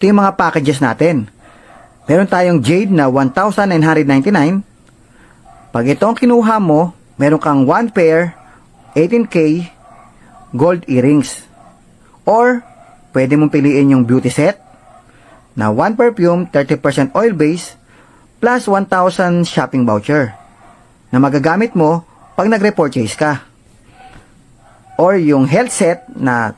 Ito yung mga packages natin. Meron tayong Jade na 1,999. Pag ito ang kinuha mo, meron kang 1 pair, 18K, gold earrings. Or, pwede mong piliin yung beauty set na 1 perfume, 30% oil base, plus 1,000 shopping voucher na magagamit mo pag nagre-purchase ka. Or yung health set na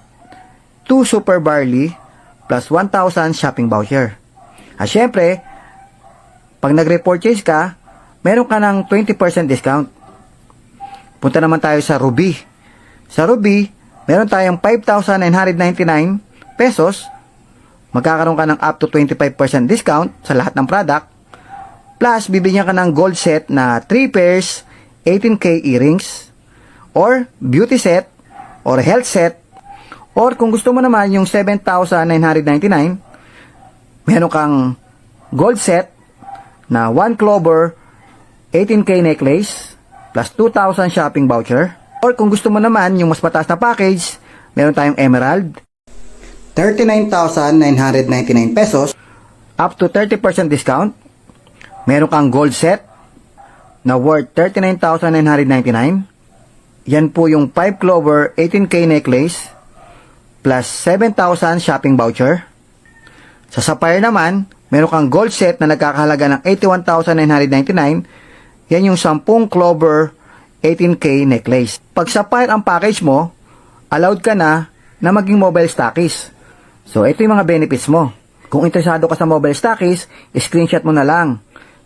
2 super barley plus 1,000 shopping voucher. At syempre, pag nagre-purchase ka, meron ka ng 20% discount. Punta naman tayo sa Ruby. Sa Ruby, meron tayong 5,999 pesos. Magkakaroon ka ng up to 25% discount sa lahat ng product. Plus, bibigyan ka ng gold set na 3 pairs, 18K earrings, or beauty set, or health set, or kung gusto mo naman yung 7,999, meron kang gold set na 1 clover, 18K necklace, plus 2,000 shopping voucher. Or kung gusto mo naman yung mas mataas na package, meron tayong emerald, 39,999 pesos, up to 30% discount. Meron kang gold set na worth 39,999. Yan po yung 5 clover 18K necklace plus 7,000 shopping voucher. Sa sapphire naman, meron kang gold set na nagkakahalaga ng 81,999. Yan yung 10 clover 18K necklace. Pag sapphire ang package mo, allowed ka na maging mobile stockist. So, ito yung mga benefits mo. Kung interesado ka sa mobile stockist, screenshot mo na lang.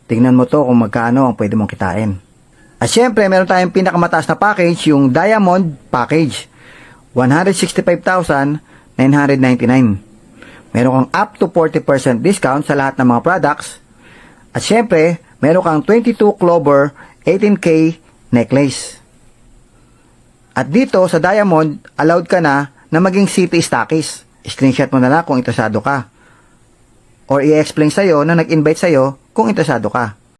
Tingnan mo to kung magkano ang pwede mong kitain. At syempre, meron tayong pinakamataas na package, yung Diamond Package. 165,999. Meron kang up to 40% discount sa lahat ng mga products. At syempre, meron kang 22 clover 18K necklace. At dito sa Diamond, allowed ka na maging city stockist. Screenshot mo na lang kung interesado ka. Or i-explain sa'yo na nag-invite sa'yo kung interesado ka.